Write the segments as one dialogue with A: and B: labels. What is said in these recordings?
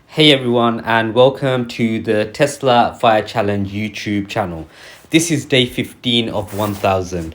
A: Hey everyone, and welcome to the Tesla Fire Challenge YouTube channel. This is day 15 of 1000.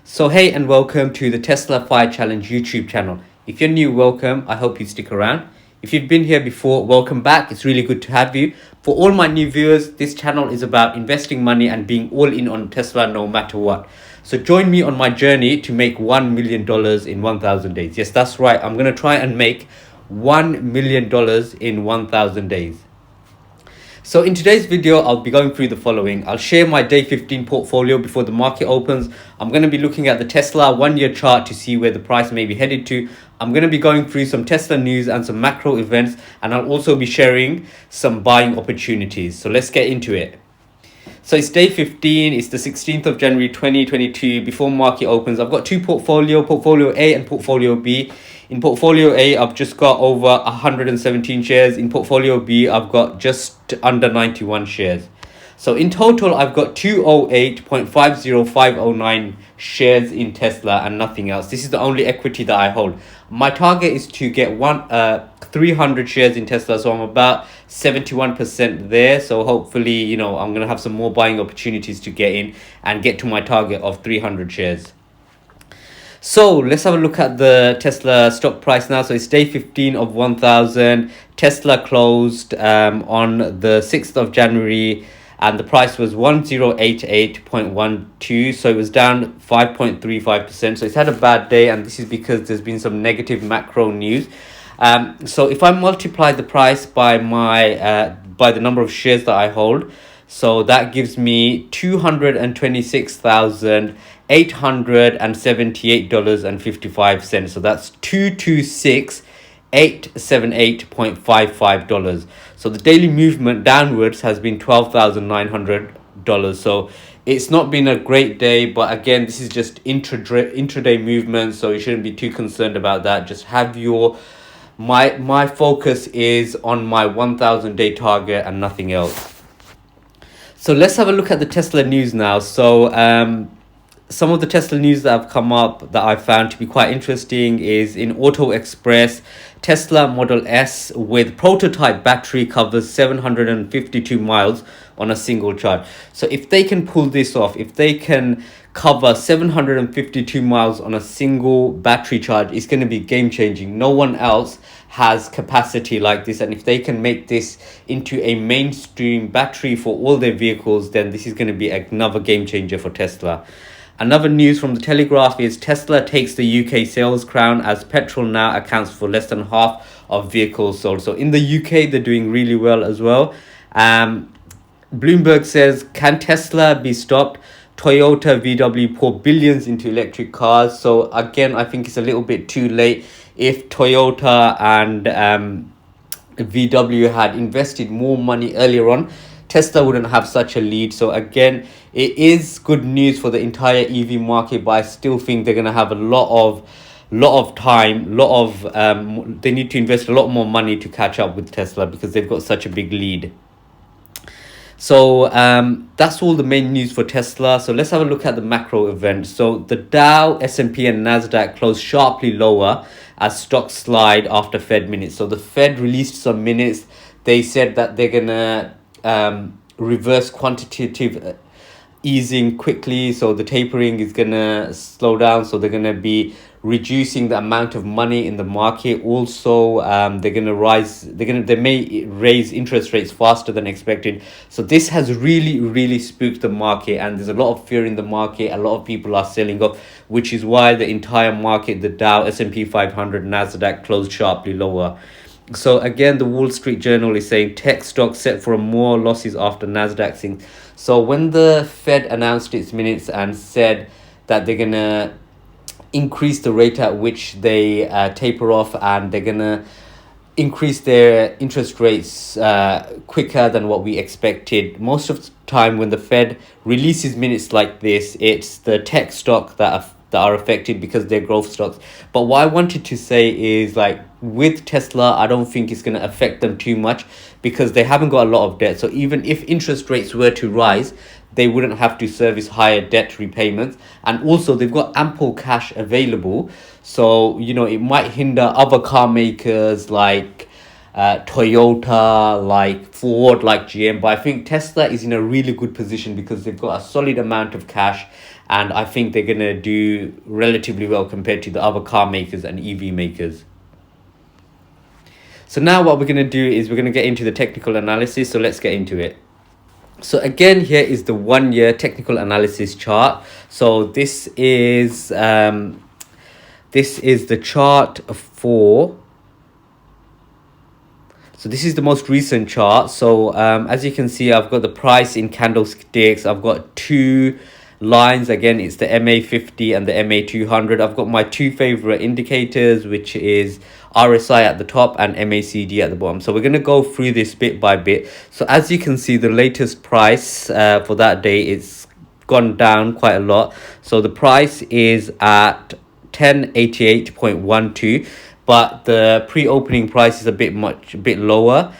A: So hey and welcome to the Tesla Fire Challenge YouTube channel. If you're new, welcome. I hope you stick around. If you've been here before, welcome back. It's really good to have you. For all my new viewers, this channel is about investing money and being all in on Tesla no matter what. So join me on my journey to make $1 million in 1000 days. Yes, that's right. I'm going to try and make $1 million in 1000 days. So in today's video, I'll be going through the following. I'll share my day 15 portfolio before the market opens. I'm going to be looking at the Tesla 1-year chart to see where the price may be headed to. I'm going to be going through some Tesla news and some macro events, and I'll also be sharing some buying opportunities. So let's get into it. So it's day 15, it's the 16th of January 2022. Before market opens, I've got two portfolio A and portfolio B. In portfolio A, I've just got over 117 shares. In portfolio B, I've got just under 91 shares. So in total, I've got 208.50509 shares in Tesla and nothing else. This is the only equity that I hold. My target is to get 300 shares in Tesla, so I'm about 71% there. So hopefully, I'm going to have some more buying opportunities to get in and get to my target of 300 shares. So let's have a look at the Tesla stock price now. So it's day 15 of 1000. Tesla closed on the 6th of January and the price was 1088.12. So it was down 5.35%. So it's had a bad day, and this is because there's been some negative macro news. So if I multiply the price by by the number of shares that I hold, so that gives me $226,878.55. So that's $226,878.55. So the daily movement downwards has been $12,900. So it's not been a great day, but again, this is just intraday movement, so you shouldn't be too concerned about that. Just have my focus is on my 1000 day target and nothing else. So let's have a look at the Tesla news now. So some of the Tesla news that have come up that I found to be quite interesting is in Auto Express, Tesla Model S with prototype battery covers 752 miles on a single charge. So if they can pull this off, if they can cover 752 miles on a single battery charge, it's going to be game changing. No one else has capacity like this, and if they can make this into a mainstream battery for all their vehicles, then this is going to be another game changer for Tesla. Another news from the Telegraph is Tesla takes the UK sales crown as petrol now accounts for less than half of vehicles sold. So in the UK, they're doing really well as well. Bloomberg says, can Tesla be stopped? Toyota, VW pour billions into electric cars. So again, I think it's a little bit too late. If Toyota and VW had invested more money earlier on, Tesla wouldn't have such a lead. So again, it is good news for the entire EV market, but I still think they're going to have a lot of time, they need to invest a lot more money to catch up with Tesla because they've got such a big lead. So that's all the main news for Tesla. So let's have a look at the macro events. So the Dow, S&P and NASDAQ closed sharply lower as stocks slide after Fed minutes. So the Fed released some minutes. They said that they're going to reverse quantitative easing quickly. So the tapering is going to slow down. So they're going to be reducing the amount of money in the market. Also, they may raise interest rates faster than expected. So this has really spooked the market, and there's a lot of fear in the market. A lot of people are selling off, which is why the entire market, the Dow, S&P 500, NASDAQ closed sharply lower. So again, the Wall Street Journal is saying tech stocks set for more losses after NASDAQ sinks. So when the Fed announced its minutes and said that they're going to increase the rate at which they taper off, and they're going to increase their interest rates quicker than what we expected. Most of the time when the Fed releases minutes like this, it's the tech stock that are affected because they're growth stocks. But what I wanted to say is, like, with Tesla, I don't think it's going to affect them too much because they haven't got a lot of debt. So even if interest rates were to rise, they wouldn't have to service higher debt repayments, and also they've got ample cash available. So it might hinder other car makers like Toyota, like Ford, like GM. But I think Tesla is in a really good position because they've got a solid amount of cash, and I think they're gonna do relatively well compared to the other car makers and EV makers. So now what we're gonna do is we're gonna get into the technical analysis. So let's get into it. So again, here is the 1 year technical analysis chart. So this is the chart for. So this is the most recent chart. So as you can see, I've got the price in candlesticks. I've got two lines. Again, it's the MA50 and the MA200. I've got my two favorite indicators, which is RSI at the top and MACD at the bottom. So we're going to go through this bit by bit. So as you can see, the latest price for that day, it's gone down quite a lot. So the price is at 1088.12, but the pre-opening price is a bit lower.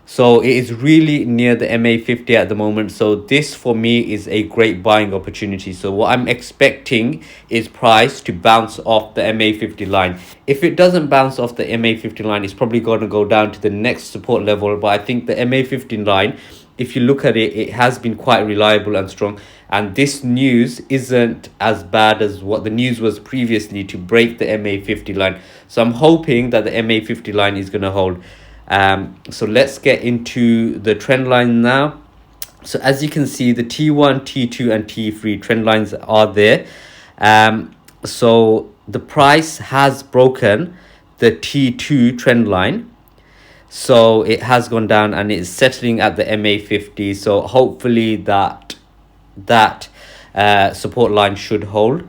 A: So it is really near the MA50 at the moment. So this for me is a great buying opportunity. So what I'm expecting is price to bounce off the MA50 line. If it doesn't bounce off the MA50 line, it's probably going to go down to the next support level. But I think the MA50 line, if you look at it, it has been quite reliable and strong. And this news isn't as bad as what the news was previously to break the MA50 line. So I'm hoping that the MA50 line is going to hold. So let's get into the trend line now. So as you can see, the T1, T2 and T3 trend lines are there. So the price has broken the T2 trend line. So it has gone down and it's settling at the MA50. So hopefully that support line should hold.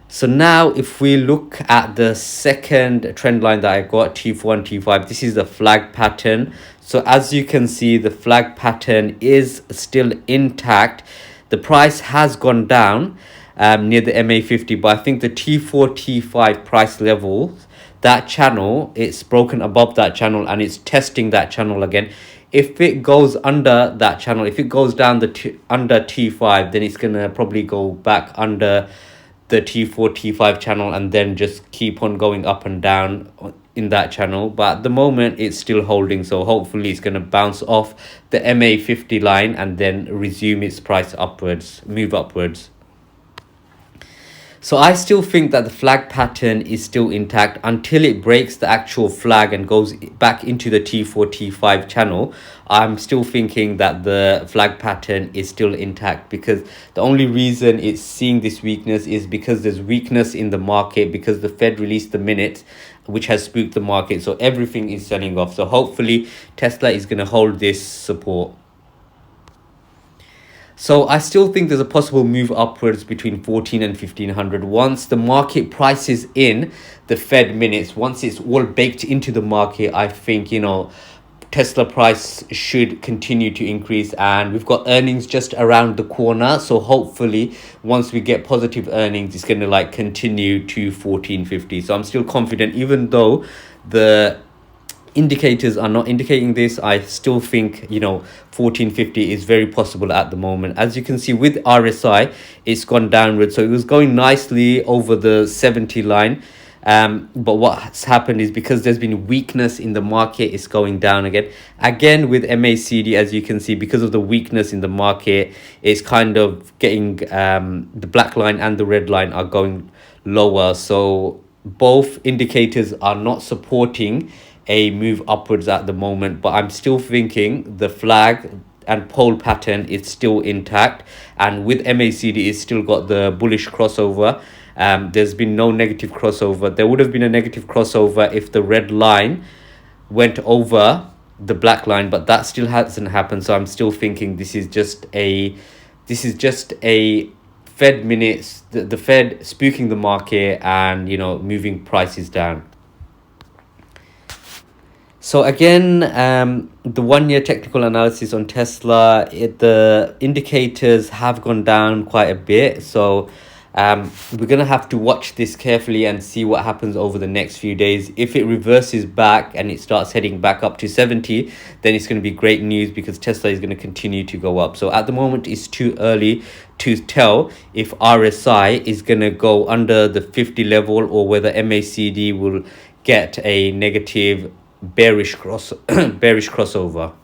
A: So now if we look at the second trend line that I got, T4 and T5, this is the flag pattern. So as you can see, the flag pattern is still intact. The price has gone down near the MA50, but I think the T4, T5 price levels, that channel, it's broken above that channel and it's testing that channel again. If it goes under that channel, if it goes down under T5, then it's going to probably go back under the T4, T5 channel and then just keep on going up and down in that channel. But at the moment, it's still holding. So hopefully it's going to bounce off the MA50 line and then resume its price upwards, move upwards. So I still think that the flag pattern is still intact until it breaks the actual flag and goes back into the T4, T5 channel. I'm still thinking that the flag pattern is still intact because the only reason it's seeing this weakness is because there's weakness in the market because the Fed released the minutes, which has spooked the market. So everything is selling off. So hopefully Tesla is going to hold this support. So I still think there's a possible move upwards between 14 and 1500 once the market prices in the Fed minutes. Once it's all baked into the market, I think, Tesla price should continue to increase, and we've got earnings just around the corner. So hopefully once we get positive earnings, it's going to continue to 1450. So I'm still confident, even though the indicators are not indicating this. I still think 1450 is very possible at the moment. As you can see with RSI, it's gone downward. So it was going nicely over the 70 line, but what's happened is because there's been weakness in the market, it's going down again with MACD. As you can see, because of the weakness in the market, it's kind of getting the black line and the red line are going lower. So both indicators are not supporting a move upwards at the moment, but I'm still thinking the flag and pole pattern is still intact, and with MACD it's still got the bullish crossover. There's been no negative crossover. There would have been a negative crossover if the red line went over the black line, but that still hasn't happened. So I'm still thinking this is just a Fed minutes, the Fed spooking the market and moving prices down. So again, the 1 year technical analysis on Tesla, the indicators have gone down quite a bit. So We're gonna have to watch this carefully and see what happens over the next few days. If it reverses back and it starts heading back up to 70, then it's going to be great news because Tesla is going to continue to go up. So at the moment, it's too early to tell if RSI is going to go under the 50 level or whether MACD will get a negative bearish crossover.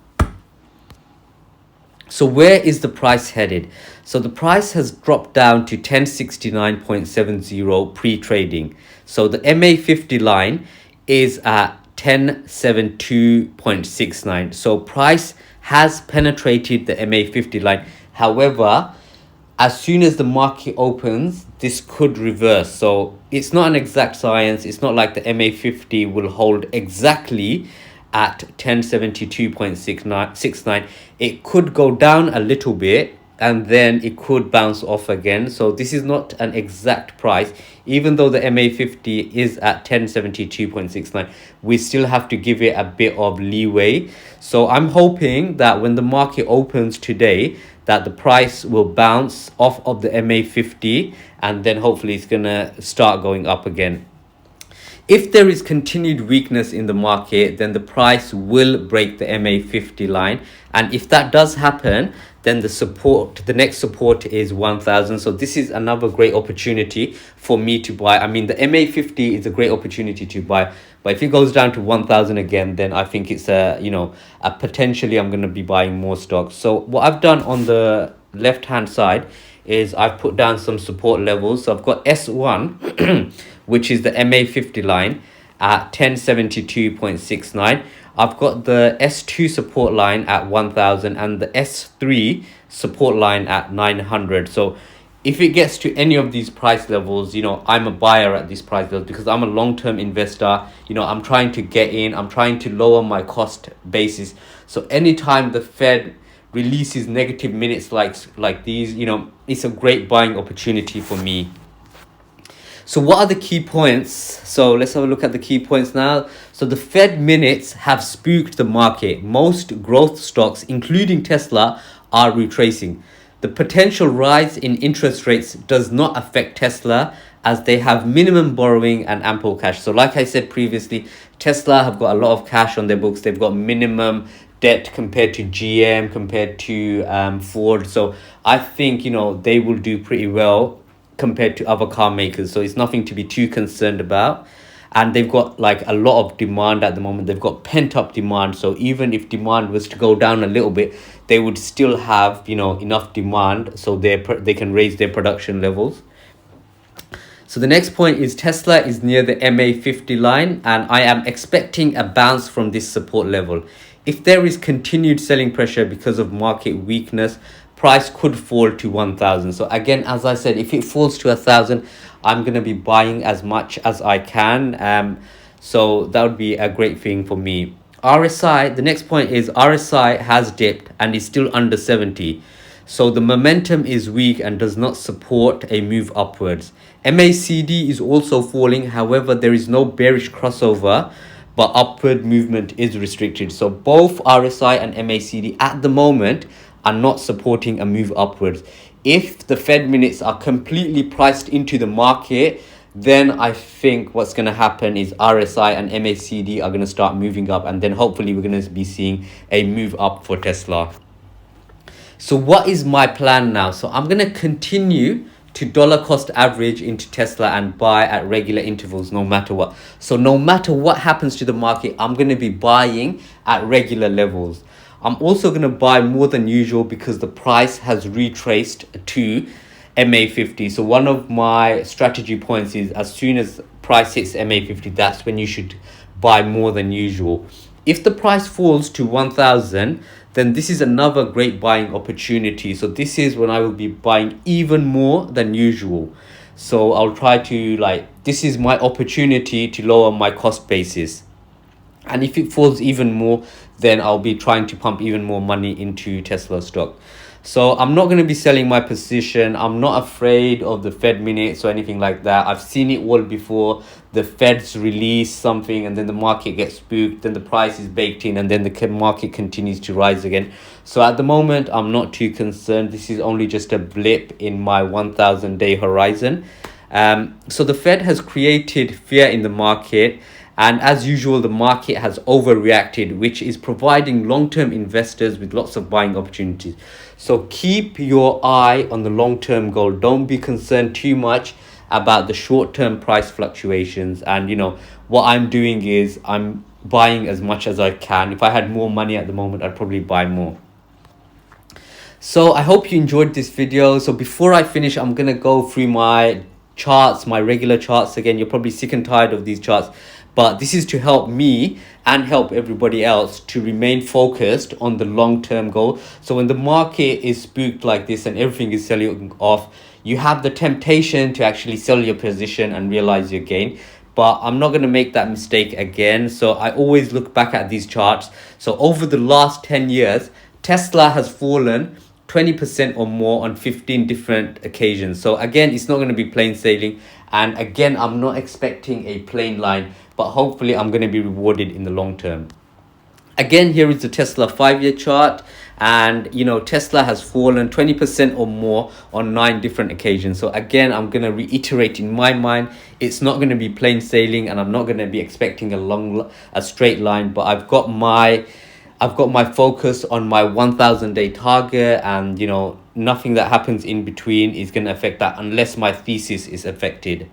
A: So where is the price headed? So the price has dropped down to 1069.70 pre-trading. So the MA50 line is at 1072.69. So price has penetrated the MA50 line. However, as soon as the market opens, this could reverse. So it's not an exact science. It's not like the MA50 will hold exactly at 1072.69. It could go down a little bit and then it could bounce off again. So this is not an exact price. Even though the MA50 is at 1072.69, we still have to give it a bit of leeway. So I'm hoping that when the market opens today, that the price will bounce off of the MA50 and then hopefully it's gonna start going up again. If there is continued weakness in the market, then the price will break the MA50 line. And if that does happen, then the next support is 1000. So this is another great opportunity for me to buy. I mean, the MA50 is a great opportunity to buy. But if it goes down to 1000 again, then I think it's a potentially I'm going to be buying more stocks. So what I've done on the left hand side is I've put down some support levels. So I've got S1, which is the MA50 line at 1072.69. I've got the S2 support line at 1000 and the S3 support line at 900. So if it gets to any of these price levels, I'm a buyer at these price levels because I'm a long-term investor. I'm trying to get in. I'm trying to lower my cost basis. So anytime the Fed releases negative minutes like these, it's a great buying opportunity for me. So what are the key points? So let's have a look at the key points now. So the Fed minutes have spooked the market. Most growth stocks, including Tesla, are retracing. The potential rise in interest rates does not affect Tesla as they have minimum borrowing and ample cash. So like I said previously, Tesla have got a lot of cash on their books. They've got minimum debt compared to GM, compared to Ford. So I think, they will do pretty well compared to other car makers. So it's nothing to be too concerned about. And they've got like a lot of demand at the moment. They've got pent up demand. So even if demand was to go down a little bit, they would still have, enough demand so they can raise their production levels. So the next point is Tesla is near the MA50 line and I am expecting a bounce from this support level. If there is continued selling pressure because of market weakness, price could fall to 1000. So again, as I said, if it falls to 1000, I'm going to be buying as much as I can. So that would be a great thing for me. RSI, the next point is RSI has dipped and is still under 70. So the momentum is weak and does not support a move upwards. MACD is also falling. However, there is no bearish crossover, but upward movement is restricted. So both RSI and MACD at the moment are not supporting a move upwards. If the Fed minutes are completely priced into the market, then I think what's going to happen is RSI and MACD are going to start moving up, and then hopefully we're going to be seeing a move up for Tesla. So what is my plan now? So I'm going to continue to dollar cost average into Tesla and buy at regular intervals no matter what. So no matter what happens to the market, I'm going to be buying at regular levels. I'm also going to buy more than usual because the price has retraced to MA50. So one of my strategy points is as soon as price hits MA50, that's when you should buy more than usual. If the price falls to 1000, then this is another great buying opportunity. So this is when I will be buying even more than usual. So I'll try to this is my opportunity to lower my cost basis. And if it falls even more, then I'll be trying to pump even more money into Tesla stock. So I'm not going to be selling my position. I'm not afraid of the Fed minutes or anything like that. I've seen it all before. The Feds release something and then the market gets spooked, then the price is baked in, and then the market continues to rise again. So at the moment, I'm not too concerned. This is only just a blip in my 1,000-day horizon. So the Fed has created fear in the market, and as usual, the market has overreacted, which is providing long-term investors with lots of buying opportunities. So keep your eye on the long-term goal. Don't be concerned too much about the short-term price fluctuations. And what I'm doing is I'm buying as much as I can. If I had more money at the moment, I'd probably buy more. So I hope you enjoyed this video. So before I finish, I'm gonna go through my charts, my regular charts again. You're probably sick and tired of these charts, but this is to help me and help everybody else to remain focused on the long-term goal. So when the market is spooked like this and everything is selling off, you have the temptation to actually sell your position and realize your gain. But I'm not going to make that mistake again. So I always look back at these charts. So over the last 10 years, Tesla has fallen 20% or more on 15 different occasions. So again, it's not going to be plain sailing. And again, I'm not expecting a plain line, but hopefully I'm going to be rewarded in the long term. Again, here is the Tesla 5-year chart. And Tesla has fallen 20% or more on 9 different occasions. So again, I'm going to reiterate, in my mind, it's not going to be plain sailing, and I'm not going to be expecting a straight line, but I've got my focus on my 1,000-day target, and nothing that happens in between is going to affect that unless my thesis is affected.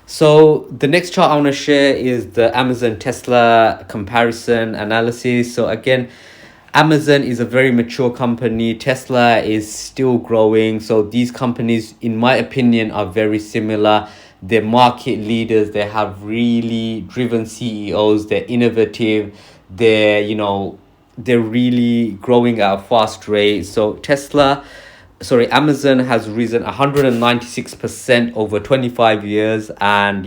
A: So the next chart I want to share is the Amazon Tesla comparison analysis. So again, Amazon is a very mature company. Tesla is still growing. So these companies, in my opinion, are very similar. They're market leaders. They have really driven CEOs. They're innovative. They're really growing at a fast rate. So Amazon has risen 196% over 25 years. And,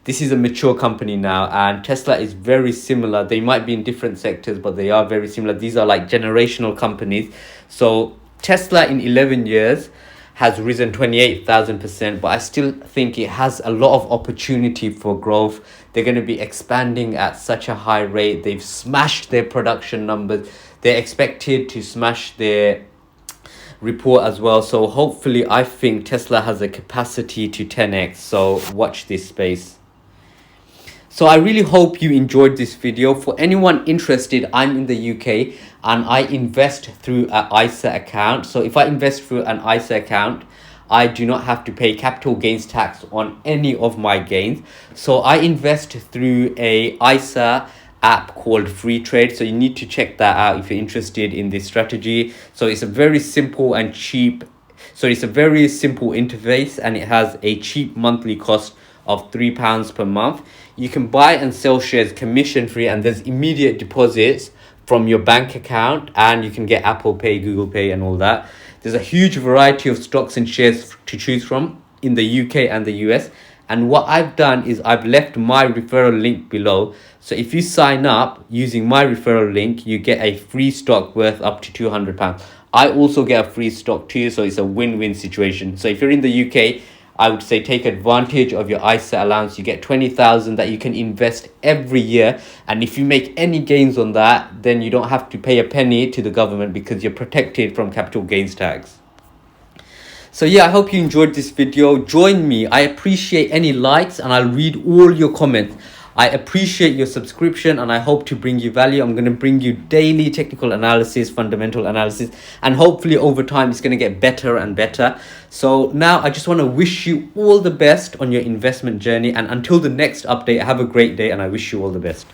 A: this is a mature company now. And Tesla is very similar. They might be in different sectors, but they are very similar. These are like generational companies. So Tesla in 11 years has risen 28,000%, but I still think it has a lot of opportunity for growth. They're going to be expanding at such a high rate. They've smashed their production numbers. They're expected to smash their report as well. So hopefully, I think Tesla has a capacity to 10x. So watch this space. So I really hope you enjoyed this video. For anyone interested, I'm in the UK and I invest through an ISA account. So if I invest through an ISA account, I do not have to pay capital gains tax on any of my gains. So I invest through a ISA app called Free Trade. So you need to check that out if you're interested in this strategy. So it's a very simple and cheap. So it's a very simple interface, and it has a cheap monthly cost of £3 per month. You can buy and sell shares commission free, and there's immediate deposits from your bank account, and you can get Apple Pay, Google Pay, and all that. There's a huge variety of stocks and shares to choose from in the UK and the US. And what I've done is I've left my referral link below. So if you sign up using my referral link, you get a free stock worth up to £200. I also get a free stock too, so it's a win-win situation. So if you're in the UK, I would say take advantage of your ISA allowance. You get 20,000 that you can invest every year. And if you make any gains on that, then you don't have to pay a penny to the government because you're protected from capital gains tax. So yeah, I hope you enjoyed this video. Join me. I appreciate any likes and I'll read all your comments. I appreciate your subscription and I hope to bring you value. I'm going to bring you daily technical analysis, fundamental analysis, and hopefully over time it's going to get better and better. So now I just want to wish you all the best on your investment journey, and until the next update, have a great day and I wish you all the best.